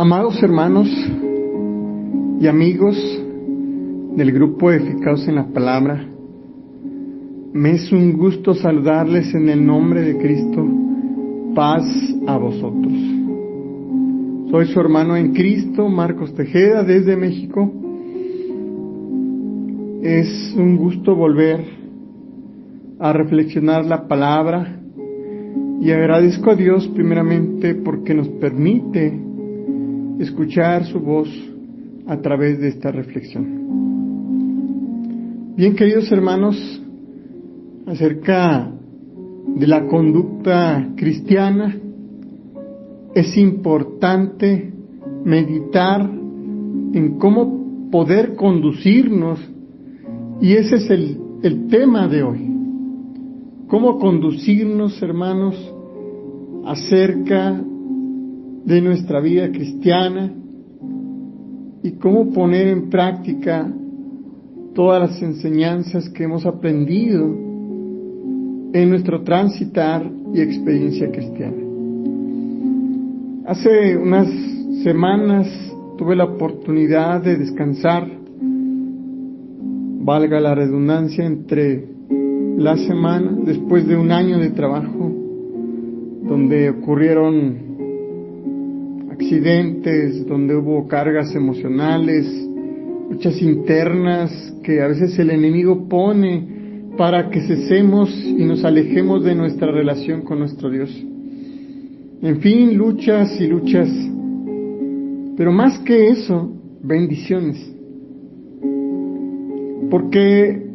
Amados hermanos y amigos del grupo Edificados en la Palabra, me es un gusto saludarles en el nombre de Cristo. Paz a vosotros. Soy su hermano en Cristo, Marcos Tejeda, desde México. Es un gusto volver a reflexionar la palabra y agradezco a Dios primeramente porque nos permite escuchar su voz a través de esta reflexión. Bien, queridos hermanos, acerca de la conducta cristiana, es importante meditar en cómo poder conducirnos, y ese es el tema de hoy. Cómo conducirnos, hermanos, acerca de nuestra vida cristiana y cómo poner en práctica todas las enseñanzas que hemos aprendido en nuestro transitar y experiencia cristiana. Hace unas semanas tuve la oportunidad de descansar, valga la redundancia, entre la semana, después de un año de trabajo, donde ocurrieron accidentes, donde hubo cargas emocionales, luchas internas que a veces el enemigo pone para que cesemos y nos alejemos de nuestra relación con nuestro Dios. En fin, luchas y luchas, pero más que eso, bendiciones. Porque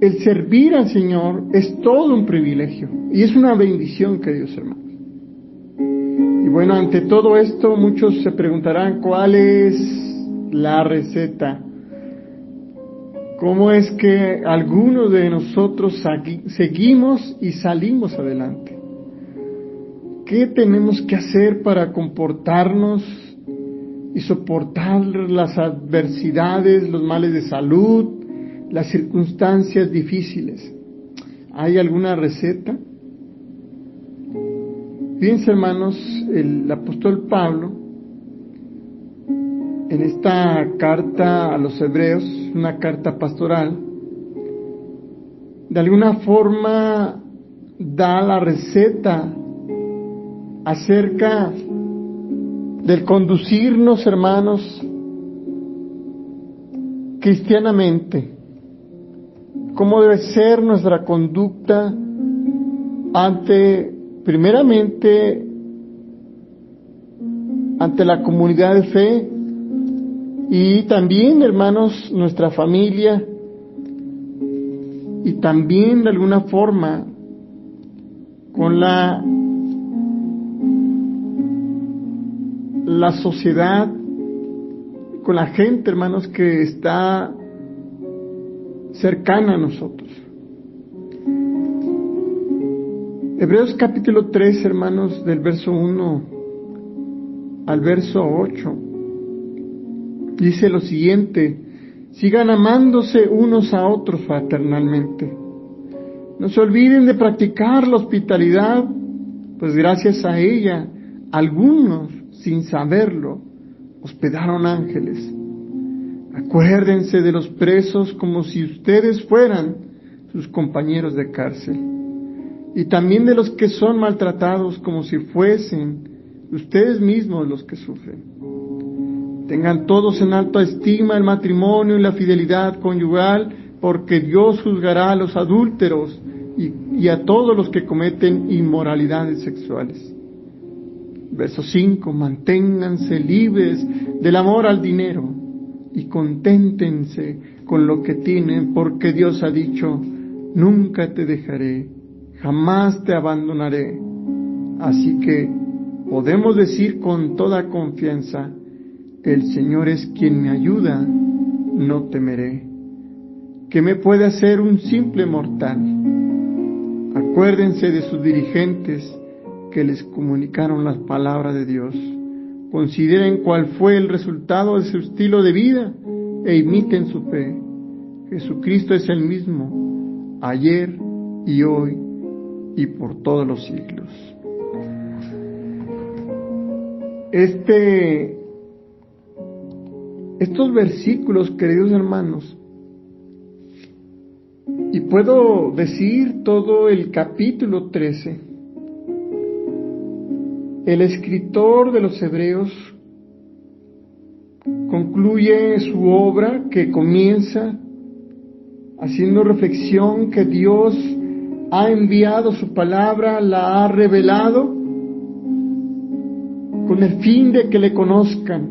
el servir al Señor es todo un privilegio y es una bendición, queridos hermanos. Y bueno, ante todo esto, muchos se preguntarán cuál es la receta. ¿Cómo es que algunos de nosotros seguimos y salimos adelante? ¿Qué tenemos que hacer para comportarnos y soportar las adversidades, los males de salud, las circunstancias difíciles? ¿Hay alguna receta? Fíjense, hermanos, el apóstol Pablo, en esta carta a los Hebreos, una carta pastoral, de alguna forma da la receta acerca del conducirnos, hermanos, cristianamente. ¿Cómo debe ser nuestra conducta primeramente, ante la comunidad de fe y también, hermanos, nuestra familia y también de alguna forma con la sociedad, con la gente, hermanos, que está cercana a nosotros? Hebreos capítulo 3, hermanos, del verso 1 al verso 8, dice lo siguiente: sigan amándose unos a otros fraternalmente. No se olviden de practicar la hospitalidad, pues gracias a ella, algunos, sin saberlo, hospedaron ángeles. Acuérdense de los presos como si ustedes fueran sus compañeros de cárcel, y también de los que son maltratados como si fuesen ustedes mismos los que sufren. Tengan todos en alta estima el matrimonio y la fidelidad conyugal, porque Dios juzgará a los adúlteros y a todos los que cometen inmoralidades sexuales. Verso 5, manténganse libres del amor al dinero y conténtense con lo que tienen, porque Dios ha dicho: nunca te dejaré, jamás te abandonaré. Así que podemos decir con toda confianza: el Señor es quien me ayuda, no temeré. ¿Qué me puede hacer un simple mortal? Acuérdense de sus dirigentes que les comunicaron las palabras de Dios. Consideren cuál fue el resultado de su estilo de vida e imiten su fe. Jesucristo es el mismo, ayer y hoy y por todos los siglos. Este estos versículos, queridos hermanos, y puedo decir todo el capítulo 13, el escritor de los Hebreos concluye su obra que comienza haciendo reflexión que Dios ha enviado su palabra, la ha revelado con el fin de que le conozcan,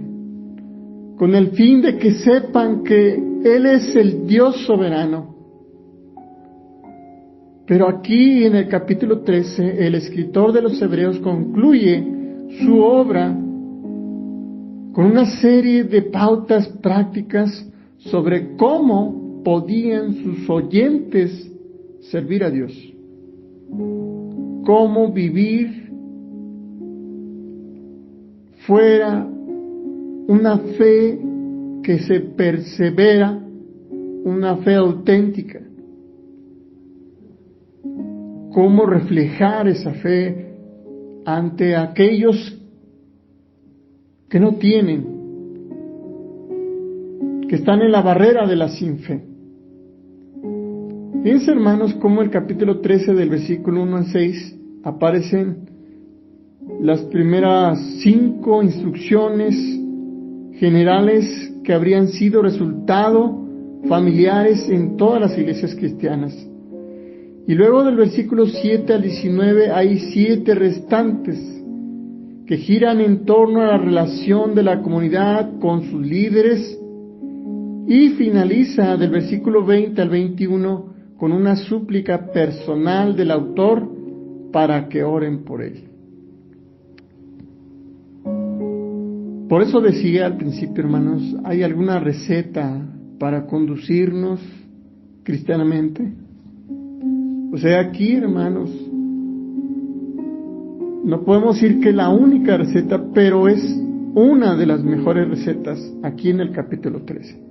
con el fin de que sepan que Él es el Dios soberano. Pero aquí en el capítulo 13, el escritor de los Hebreos concluye su obra con una serie de pautas prácticas sobre cómo podían sus oyentes servir a Dios, cómo vivir fuera una fe que se persevera, una fe auténtica, cómo reflejar esa fe ante aquellos que no tienen, que están en la barrera de la sin fe. Fíjense, hermanos, cómo el capítulo 13 del versículo 1 al 6 aparecen las primeras 5 instrucciones generales que habrían sido resultado familiares en todas las iglesias cristianas. Y luego del versículo 7 al 19 hay 7 restantes que giran en torno a la relación de la comunidad con sus líderes, y finaliza del versículo 20 al 21 con una súplica personal del autor para que oren por él. Por eso decía al principio, hermanos, ¿hay alguna receta para conducirnos cristianamente? O sea, aquí, hermanos, no podemos decir que es la única receta, pero es una de las mejores recetas aquí en el capítulo 13.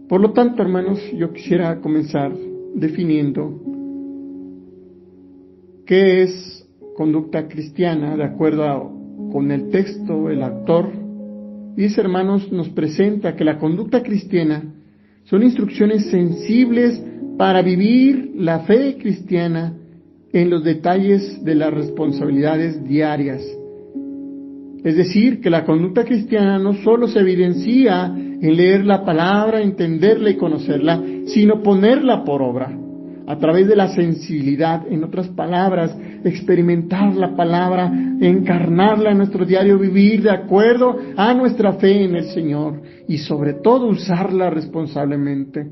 Por lo tanto, hermanos, yo quisiera comenzar definiendo qué es conducta cristiana de acuerdo con el texto, el autor. Dice, hermanos, nos presenta que la conducta cristiana son instrucciones sensibles para vivir la fe cristiana en los detalles de las responsabilidades diarias. Es decir, que la conducta cristiana no solo se evidencia en leer la palabra, entenderla y conocerla, sino ponerla por obra, a través de la sensibilidad, en otras palabras, experimentar la palabra, encarnarla en nuestro diario vivir de acuerdo a nuestra fe en el Señor, y sobre todo usarla responsablemente.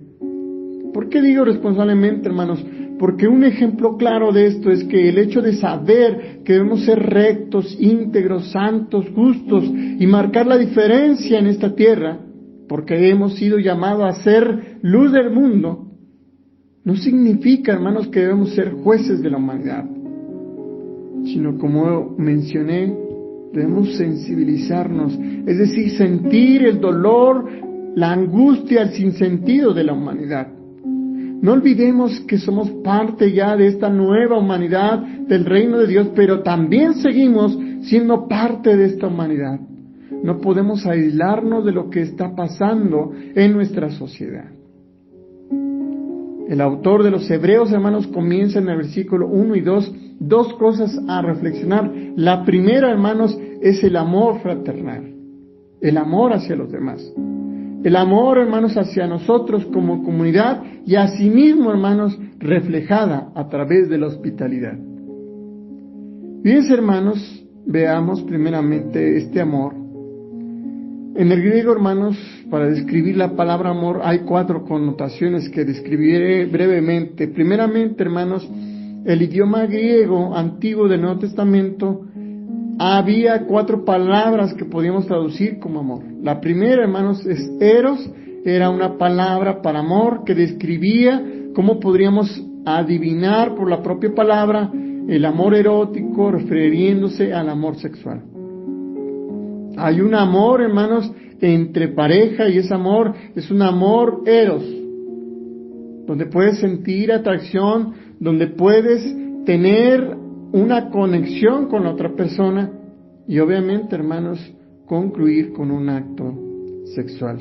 ¿Por qué digo responsablemente, hermanos? Porque un ejemplo claro de esto es que el hecho de saber que debemos ser rectos, íntegros, santos, justos y marcar la diferencia en esta tierra, porque hemos sido llamados a ser luz del mundo, no significa, hermanos, que debemos ser jueces de la humanidad, sino, como mencioné, debemos sensibilizarnos, es decir, sentir el dolor, la angustia, el sinsentido de la humanidad. No olvidemos que somos parte ya de esta nueva humanidad del reino de Dios, pero también seguimos siendo parte de esta humanidad. No podemos aislarnos de lo que está pasando en nuestra sociedad. El autor de los Hebreos, hermanos, comienza en el versículo 1 y 2 cosas a reflexionar. La primera, hermanos, es el amor fraternal, el amor hacia los demás. El amor, hermanos, hacia nosotros como comunidad y asimismo, hermanos, reflejada a través de la hospitalidad. Fíjense, hermanos, veamos primeramente este amor. En el griego, hermanos, para describir la palabra amor hay 4 connotaciones que describiré brevemente. Primeramente, hermanos, el idioma griego antiguo del Nuevo Testamento había 4 palabras que podíamos traducir como amor. La primera, hermanos, es eros, era una palabra para amor que describía cómo podríamos adivinar por la propia palabra el amor erótico refiriéndose al amor sexual. Hay un amor, hermanos, entre pareja y ese amor es un amor eros, donde puedes sentir atracción, donde puedes tener una conexión con la otra persona y obviamente, hermanos, concluir con un acto sexual.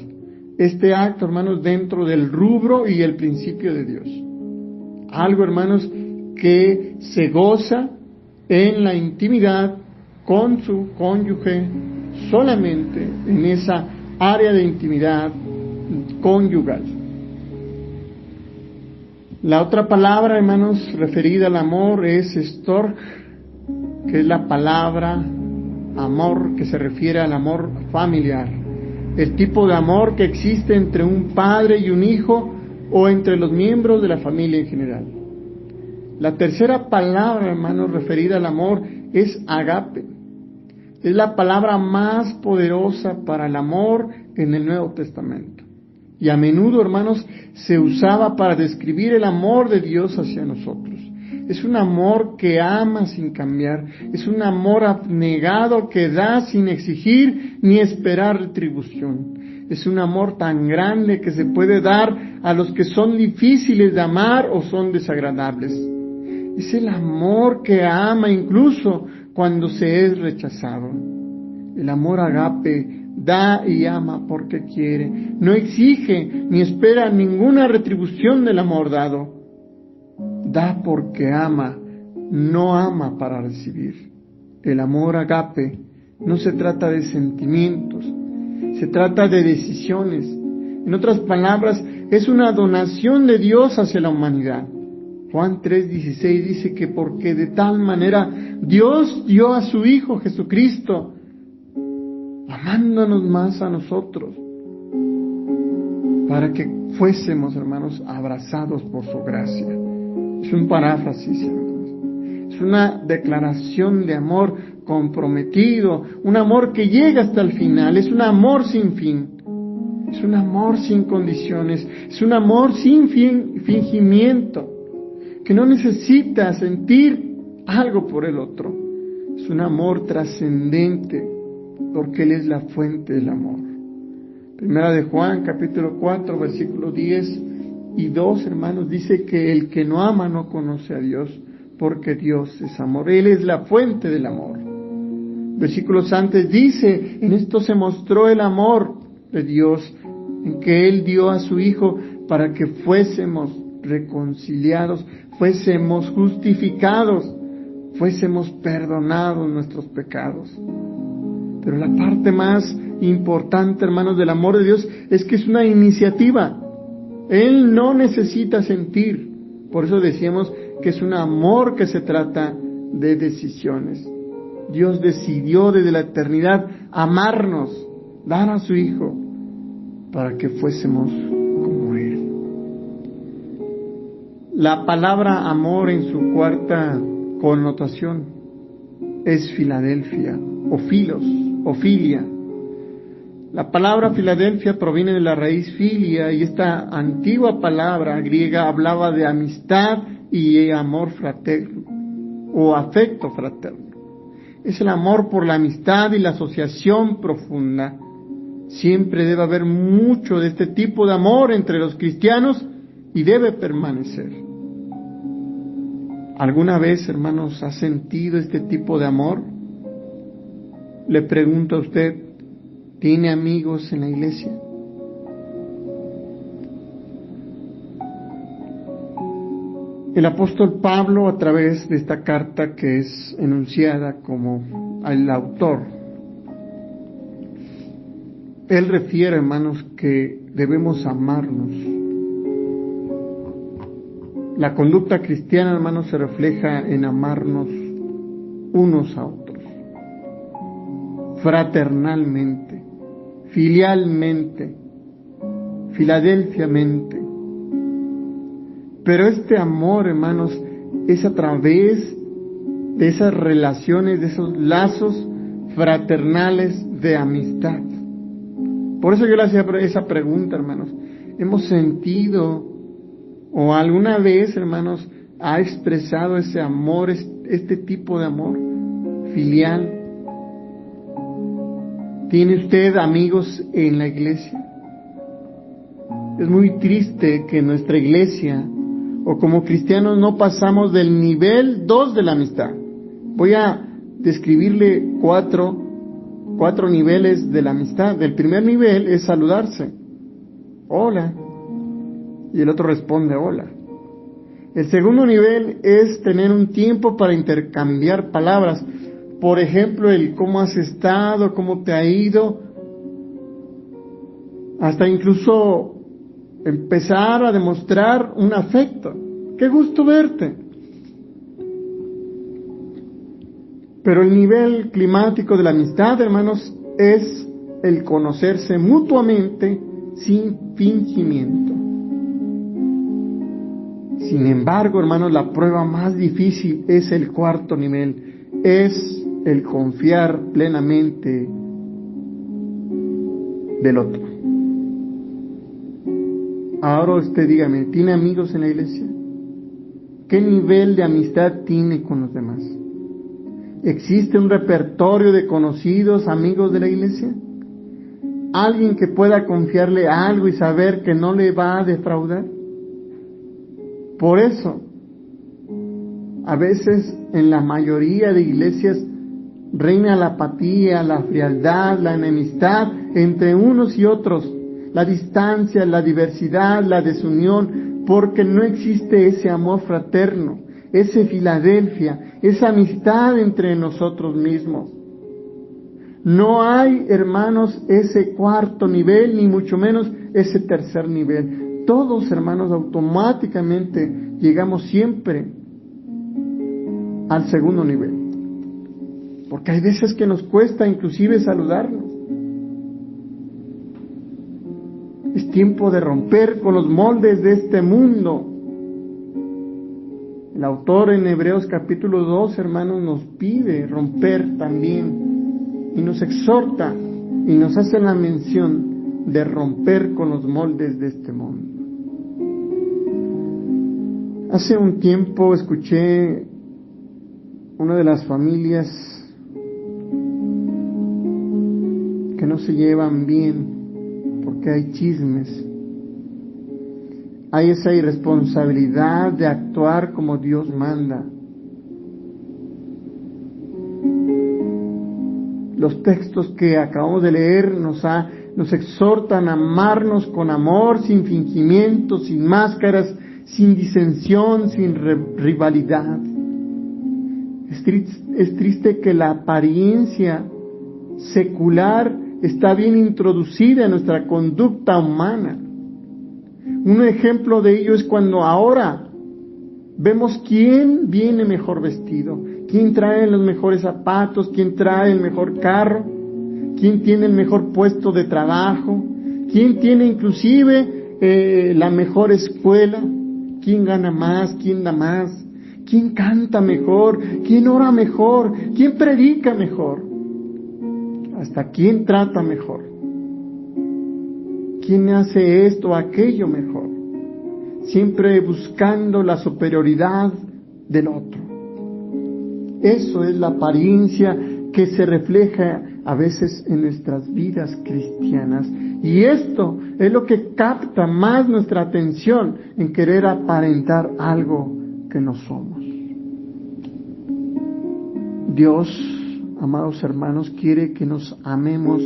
Este acto, hermanos, dentro del rubro y el principio de Dios. Algo, hermanos, que se goza en la intimidad con su cónyuge, solamente en esa área de intimidad conyugal. La otra palabra, hermanos, referida al amor es storge, que es la palabra amor que se refiere al amor familiar. El tipo de amor que existe entre un padre y un hijo o entre los miembros de la familia en general. La tercera palabra, hermanos, referida al amor es agape. Es la palabra más poderosa para el amor en el Nuevo Testamento. Y a menudo, hermanos, se usaba para describir el amor de Dios hacia nosotros. Es un amor que ama sin cambiar. Es un amor abnegado que da sin exigir ni esperar retribución. Es un amor tan grande que se puede dar a los que son difíciles de amar o son desagradables. Es el amor que ama incluso cuando se es rechazado. El amor agape da y ama porque quiere. No exige ni espera ninguna retribución del amor dado. Da porque ama, no ama para recibir. El amor agape no se trata de sentimientos, se trata de decisiones. En otras palabras, es una donación de Dios hacia la humanidad. Juan 3:16 dice que porque de tal manera Dios dio a su Hijo Jesucristo, amándonos más a nosotros, para que fuésemos, hermanos, abrazados por su gracia. Es un paráfrasis, hermanos. Es una declaración de amor comprometido, un amor que llega hasta el final, es un amor sin fin, es un amor sin condiciones, es un amor sin fingimiento, que no necesita sentir algo por el otro. Es un amor trascendente, porque Él es la fuente del amor. Primera de Juan, capítulo 4, versículos 10 y 2, hermanos, dice que el que no ama no conoce a Dios, porque Dios es amor. Él es la fuente del amor. Versículos antes dice, en esto se mostró el amor de Dios, en que Él dio a su Hijo para que fuésemos reconciliados, fuésemos justificados, fuésemos perdonados nuestros pecados. Pero la parte más importante, hermanos, del amor de Dios es que es una iniciativa. Él no necesita sentir. Por eso decíamos que es un amor que se trata de decisiones. Dios decidió desde la eternidad amarnos, dar a su Hijo, para que fuésemos como Él. La palabra amor en su cuarta connotación es Filadelfia, o filos, o filia. La palabra Filadelfia proviene de la raíz filia, y esta antigua palabra griega hablaba de amistad y amor fraterno, o afecto fraterno. Es el amor por la amistad y la asociación profunda. Siempre debe haber mucho de este tipo de amor entre los cristianos y debe permanecer. ¿Alguna vez, hermanos, ha sentido este tipo de amor? Le pregunto a usted, ¿tiene amigos en la iglesia? El apóstol Pablo, a través de esta carta que es enunciada como el autor, él refiere, hermanos, que debemos amarnos. La conducta cristiana, hermanos, se refleja en amarnos unos a otros, fraternalmente, filialmente, filadelfiamente. Pero este amor, hermanos, es a través de esas relaciones, de esos lazos fraternales de amistad. Por eso yo le hacía esa pregunta, hermanos. ¿Hemos sentido o alguna vez, hermanos, ha expresado ese amor, este tipo de amor filial? ¿Tiene usted amigos en la iglesia? Es muy triste que en nuestra iglesia o como cristianos no pasamos del nivel 2 de la amistad. Voy a describirle 4 4 niveles de la amistad. El primer nivel es saludarse. Hola. Y el otro responde hola. El segundo nivel es tener un tiempo para intercambiar palabras. Por ejemplo, el cómo has estado, cómo te ha ido. Hasta incluso empezar a demostrar un afecto. ¡Qué gusto verte! Pero el nivel climático de la amistad, hermanos, es el conocerse mutuamente sin fingimiento. Sin embargo, hermanos, la prueba más difícil es el cuarto nivel, es el confiar plenamente del otro. Ahora usted dígame, ¿tiene amigos en la iglesia? ¿Qué nivel de amistad tiene con los demás? ¿Existe un repertorio de conocidos, amigos de la iglesia? ¿Alguien que pueda confiarle algo y saber que no le va a defraudar? Por eso, a veces en la mayoría de iglesias reina la apatía, la frialdad, la enemistad entre unos y otros, la distancia, la diversidad, la desunión, porque no existe ese amor fraterno, ese Filadelfia, esa amistad entre nosotros mismos. No hay, hermanos, ese cuarto nivel, ni mucho menos ese tercer nivel. Todos, hermanos, automáticamente llegamos siempre al segundo nivel. Porque hay veces que nos cuesta inclusive saludarnos. Es tiempo de romper con los moldes de este mundo. El autor en Hebreos capítulo 2, hermanos, nos pide romper también y nos exhorta y nos hace la mención de romper con los moldes de este mundo. Hace un tiempo escuché una de las familias que no se llevan bien porque hay chismes. Hay esa irresponsabilidad de actuar como Dios manda. Los textos que acabamos de leer nos exhortan a amarnos con amor, sin fingimiento, sin máscaras, sin disensión, sin rivalidad. Es triste que la apariencia secular está bien introducida en nuestra conducta humana. Un ejemplo de ello es cuando ahora vemos quién viene mejor vestido, quién trae los mejores zapatos, quién trae el mejor carro, quién tiene el mejor puesto de trabajo, quién tiene inclusive la mejor escuela, quién gana más, quién da más, quién canta mejor, quién ora mejor, quién predica mejor, hasta quién trata mejor, quién hace esto o aquello mejor, siempre buscando la superioridad del otro. Eso es la apariencia que se refleja a veces en nuestras vidas cristianas. Y esto es lo que capta más nuestra atención en querer aparentar algo que no somos. Dios, amados hermanos, quiere que nos amemos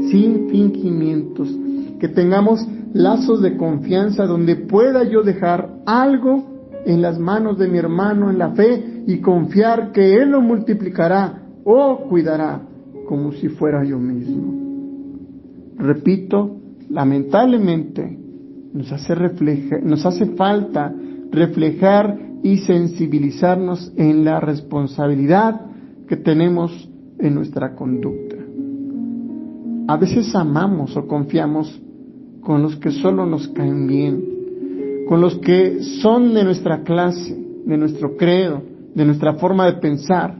sin fingimientos, que tengamos lazos de confianza donde pueda yo dejar algo en las manos de mi hermano en la fe y confiar que Él lo multiplicará o cuidará como si fuera yo mismo. Repito, lamentablemente nos hace falta reflejar y sensibilizarnos en la responsabilidad que tenemos en nuestra conducta. A veces amamos o confiamos con los que solo nos caen bien, con los que son de nuestra clase, de nuestro credo, de nuestra forma de pensar.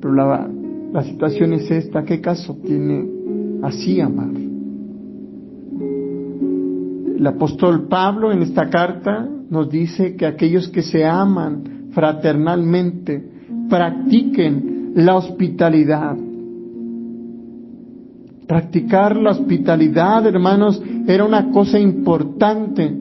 Pero la situación es esta: ¿qué caso tiene así amar? El apóstol Pablo en esta carta nos dice que aquellos que se aman fraternalmente practiquen la hospitalidad. Practicar la hospitalidad, hermanos, era una cosa importante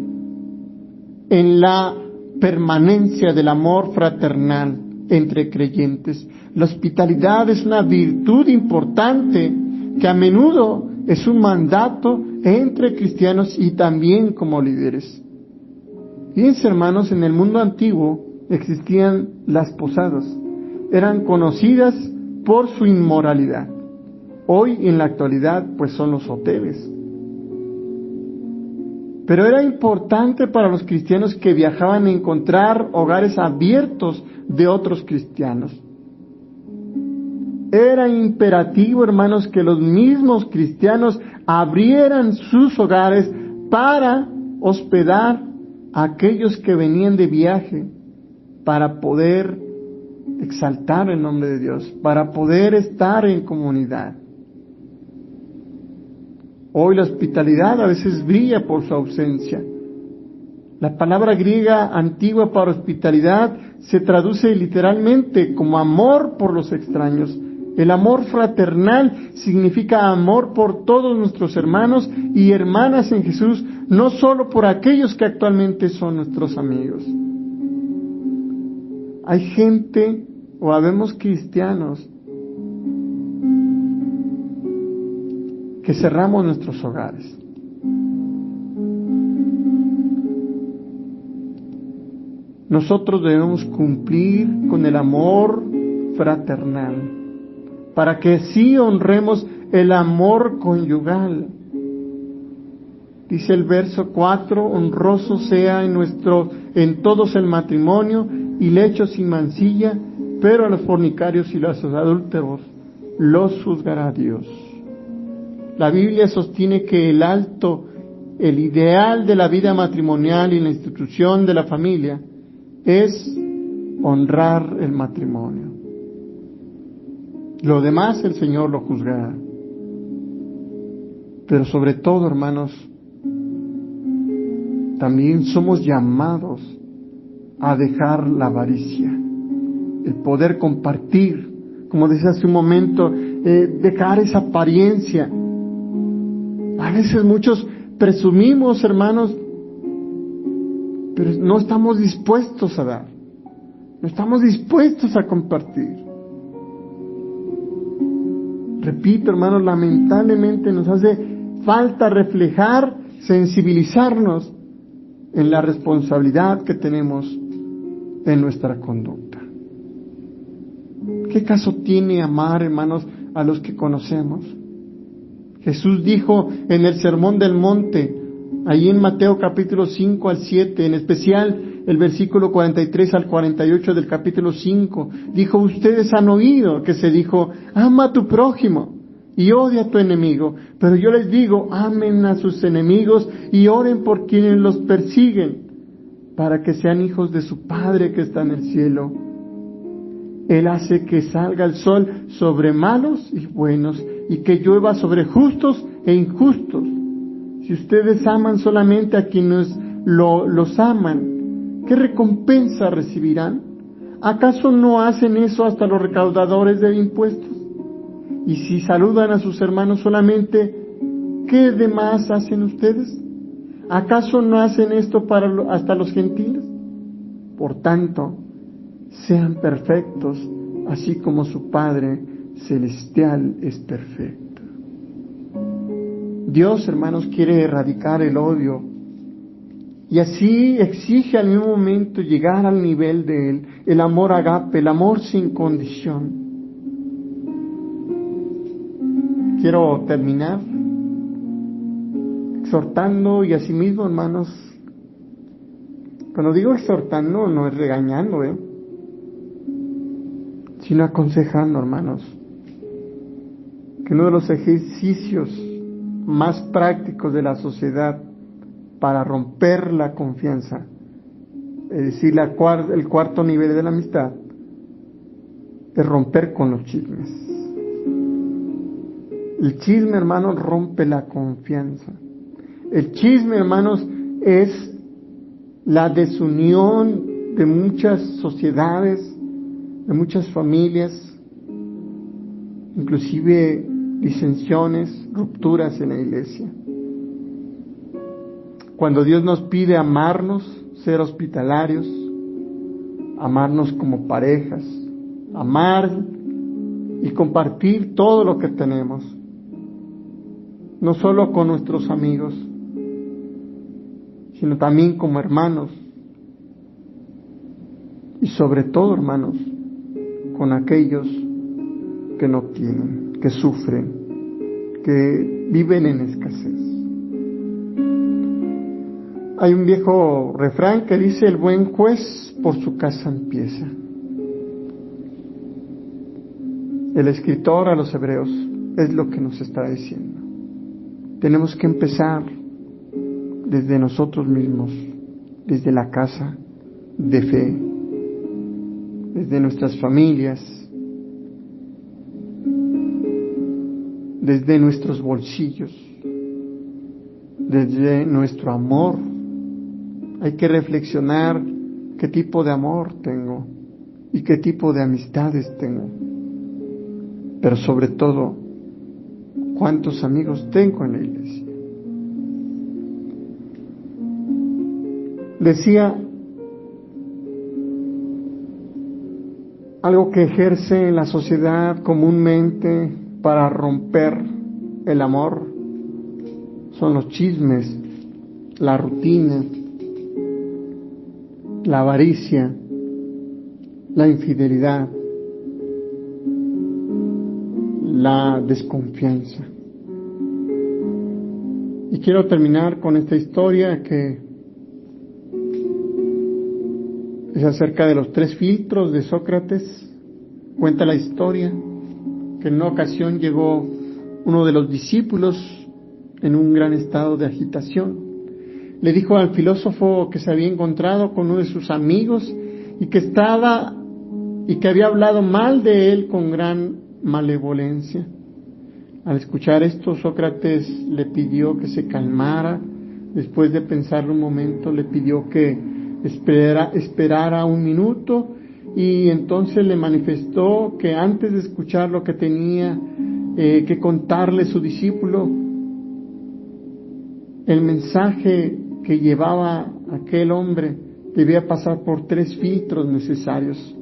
en la permanencia del amor fraternal. entre creyentes. La hospitalidad es una virtud importante que a menudo es un mandato entre cristianos y también como líderes. Fíjense, hermanos, en el mundo antiguo existían las posadas. Eran conocidas por su inmoralidad. Hoy, en la actualidad, pues son los hoteles. Pero era importante para los cristianos que viajaban a encontrar hogares abiertos de otros cristianos. Era imperativo, hermanos, que los mismos cristianos abrieran sus hogares para hospedar a aquellos que venían de viaje, para poder exaltar el nombre de Dios, para poder estar en comunidad. Hoy la hospitalidad a veces brilla por su ausencia. La palabra griega antigua para hospitalidad se traduce literalmente como amor por los extraños. El amor fraternal significa amor por todos nuestros hermanos y hermanas en Jesús, no solo por aquellos que actualmente son nuestros amigos. Hay gente, o habemos cristianos, que cerramos nuestros hogares. Nosotros debemos cumplir con el amor fraternal, para que sí honremos el amor conyugal. Dice el verso 4, honroso sea en todos el matrimonio y lecho sin mancilla, pero a los fornicarios y los adúlteros los juzgará Dios. La Biblia sostiene que el ideal de la vida matrimonial y la institución de la familia es honrar el matrimonio. Lo demás el Señor lo juzgará. Pero sobre todo, hermanos, también somos llamados a dejar la avaricia, el poder compartir, como decía hace un momento, dejar esa apariencia. A veces muchos presumimos, hermanos, pero no estamos dispuestos a dar, no estamos dispuestos a compartir. Repito, hermanos, lamentablemente nos hace falta reflejar, sensibilizarnos en la responsabilidad que tenemos en nuestra conducta. ¿Qué caso tiene amar, hermanos, a los que conocemos? Jesús dijo en el Sermón del Monte, ahí en Mateo capítulo 5 al 7, en especial el versículo 43 al 48 del capítulo 5, dijo: ustedes han oído que se dijo, ama a tu prójimo y odia a tu enemigo, pero yo les digo, amen a sus enemigos y oren por quienes los persiguen, para que sean hijos de su Padre que está en el cielo. Él hace que salga el sol sobre malos y buenos, y que llueva sobre justos e injustos. Si ustedes aman solamente a quienes los aman, ¿qué recompensa recibirán? ¿Acaso no hacen eso hasta los recaudadores de impuestos? Y si saludan a sus hermanos solamente, ¿qué demás hacen ustedes? ¿Acaso no hacen esto hasta los gentiles? Por tanto, sean perfectos, así como su Padre celestial es perfecto. Dios, hermanos, quiere erradicar el odio y así exige al mismo momento llegar al nivel de Él, el amor agape, el amor sin condición. Quiero terminar exhortando, y asimismo, hermanos, cuando digo exhortando no es regañando, sino aconsejando, hermanos, que uno de los ejercicios más prácticos de la sociedad para romper la confianza, es decir, el cuarto nivel de la amistad, es romper con los chismes. El chisme, hermanos, rompe la confianza. El chisme, hermanos, es la desunión de muchas sociedades, de muchas familias, inclusive disensiones, rupturas en la iglesia. Cuando Dios nos pide amarnos, ser hospitalarios, amarnos como parejas, amar y compartir todo lo que tenemos, no solo con nuestros amigos, sino también como hermanos, y sobre todo, hermanos, con aquellos que no tienen, que sufren, que viven en escasez. Hay un viejo refrán que dice: el buen juez por su casa empieza. El escritor a los Hebreos es lo que nos está diciendo. Tenemos que empezar desde nosotros mismos, desde la casa de fe, desde nuestras familias, desde nuestros bolsillos, desde nuestro amor. Hay que reflexionar qué tipo de amor tengo y qué tipo de amistades tengo. Pero sobre todo, cuántos amigos tengo en la iglesia. Decía algo que ejerce en la sociedad comúnmente para romper el amor son los chismes, la rutina, la avaricia, la infidelidad, la desconfianza. Y quiero terminar con esta historia que es acerca de los 3 filtros de Sócrates. Cuenta la historia que en una ocasión llegó uno de los discípulos en un gran estado de agitación. Le dijo al filósofo que se había encontrado con uno de sus amigos y que había hablado mal de él con gran malevolencia. Al escuchar esto, Sócrates le pidió que se calmara. Después de pensarlo un momento, le pidió que esperara un minuto, y entonces le manifestó que antes de escuchar lo que tenía que contarle su discípulo, el mensaje que llevaba aquel hombre debía pasar por 3 filtros necesarios.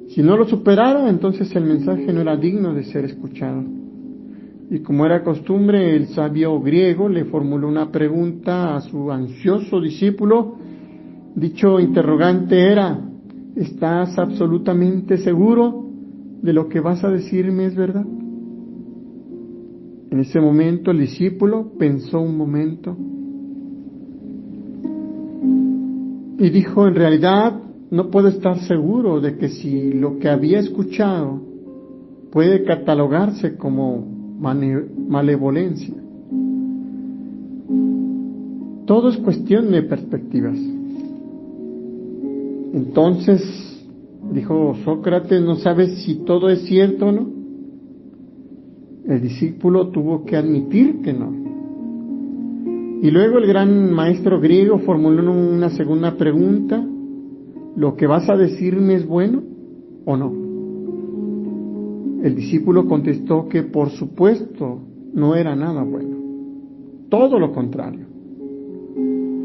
Si no lo superara, entonces el mensaje no era digno de ser escuchado. Y como era costumbre, el sabio griego le formuló una pregunta a su ansioso discípulo. Dicho interrogante era: ¿estás absolutamente seguro de lo que vas a decirme es verdad? En ese momento el discípulo pensó un momento y dijo: en realidad no puedo estar seguro de que si lo que había escuchado puede catalogarse como malevolencia. Todo es cuestión de perspectivas. Entonces, dijo Sócrates, ¿no sabes si todo es cierto o no? El discípulo tuvo que admitir que no. Y luego el gran maestro griego formuló una segunda pregunta: ¿lo que vas a decirme es bueno o no? El discípulo contestó que por supuesto no era nada bueno, todo lo contrario.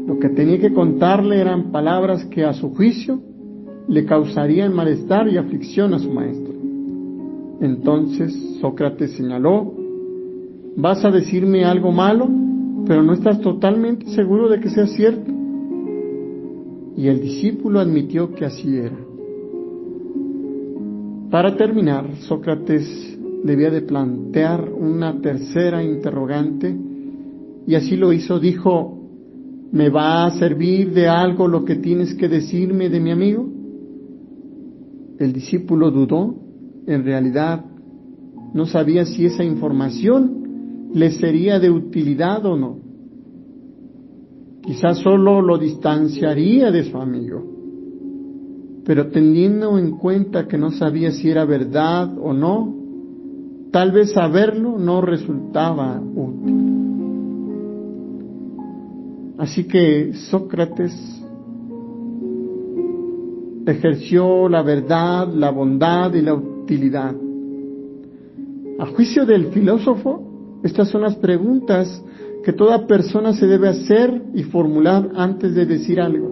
Lo que tenía que contarle eran palabras que a su juicio le causarían malestar y aflicción a su maestro. Entonces Sócrates señaló: vas a decirme algo malo, pero no estás totalmente seguro de que sea cierto. Y el discípulo admitió que así era. Para terminar, Sócrates debía de plantear una tercera interrogante, y así lo hizo. Dijo: ¿me va a servir de algo lo que tienes que decirme de mi amigo? El discípulo dudó. En realidad no sabía si esa información le sería de utilidad o no. Quizás solo lo distanciaría de su amigo, pero teniendo en cuenta que no sabía si era verdad o no, tal vez saberlo no resultaba útil. Así que Sócrates ejerció la verdad, la bondad y la utilidad. A juicio del filósofo, estas son las preguntas que toda persona se debe hacer y formular antes de decir algo.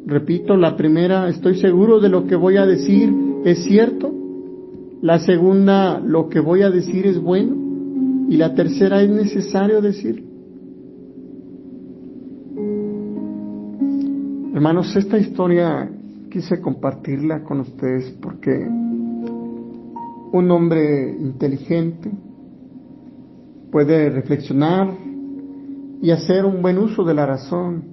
Repito, la primera, estoy seguro de lo que voy a decir es cierto. La segunda, lo que voy a decir es bueno. Y la tercera, es necesario decir. Hermanos, esta historia quise compartirla con ustedes porque un hombre inteligente puede reflexionar y hacer un buen uso de la razón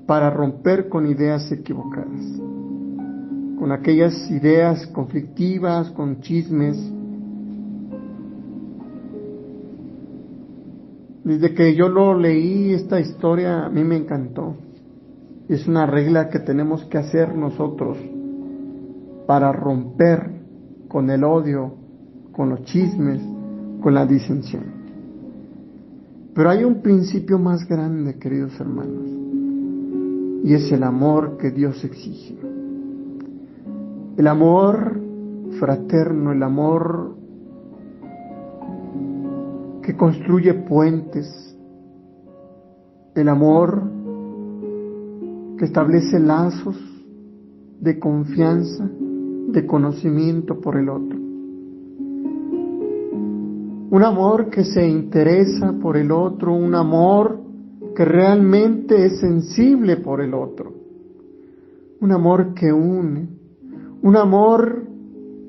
para romper con ideas equivocadas, con aquellas ideas conflictivas, con chismes. Desde que yo lo leí, esta historia a mí me encantó. Es una regla que tenemos que hacer nosotros para romper con el odio, con los chismes, con la disensión. Pero hay un principio más grande, queridos hermanos, y es el amor que Dios exige. El amor fraterno, el amor que construye puentes, el amor que establece lazos de confianza, de conocimiento por el otro. Un amor que se interesa por el otro, un amor que realmente es sensible por el otro. Un amor que une, un amor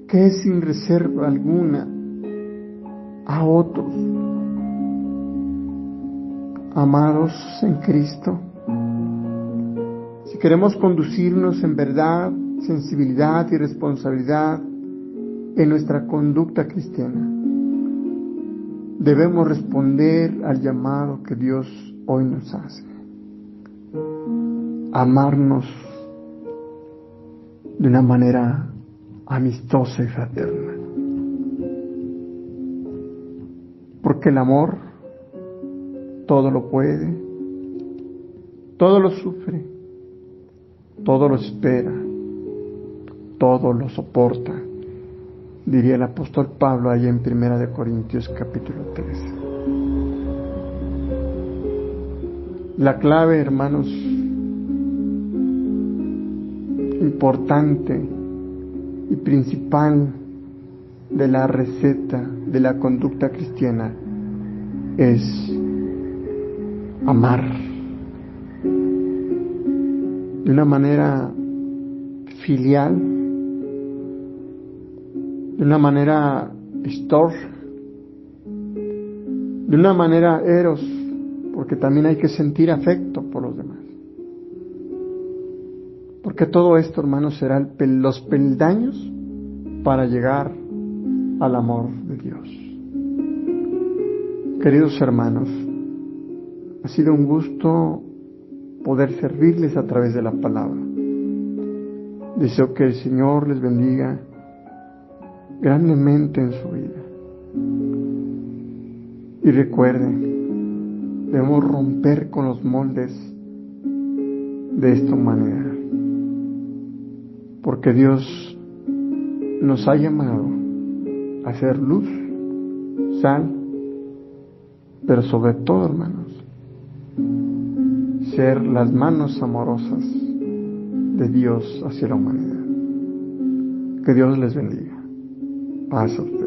que es sin reserva alguna a otros. Amados en Cristo, si queremos conducirnos en verdad, sensibilidad y responsabilidad en nuestra conducta cristiana, debemos responder al llamado que Dios hoy nos hace. Amarnos de una manera amistosa y fraterna. Porque el amor todo lo puede, todo lo sufre, todo lo espera, todo lo soporta, diría el apóstol Pablo allá en 1 Corintios capítulo 13. La clave, hermanos, importante y principal de la receta de la conducta cristiana es amar de una manera filial, de una manera storge, de una manera eros, porque también hay que sentir afecto por los demás. Porque todo esto, hermanos, será los peldaños para llegar al amor de Dios. Queridos hermanos, ha sido un gusto poder servirles a través de la palabra. Deseo que el Señor les bendiga grandemente en su vida. Y recuerden, debemos romper con los moldes de esta humanidad. Porque Dios nos ha llamado a ser luz, sal, pero sobre todo, hermanos, ser las manos amorosas de Dios hacia la humanidad. Que Dios les bendiga. Paz a ustedes.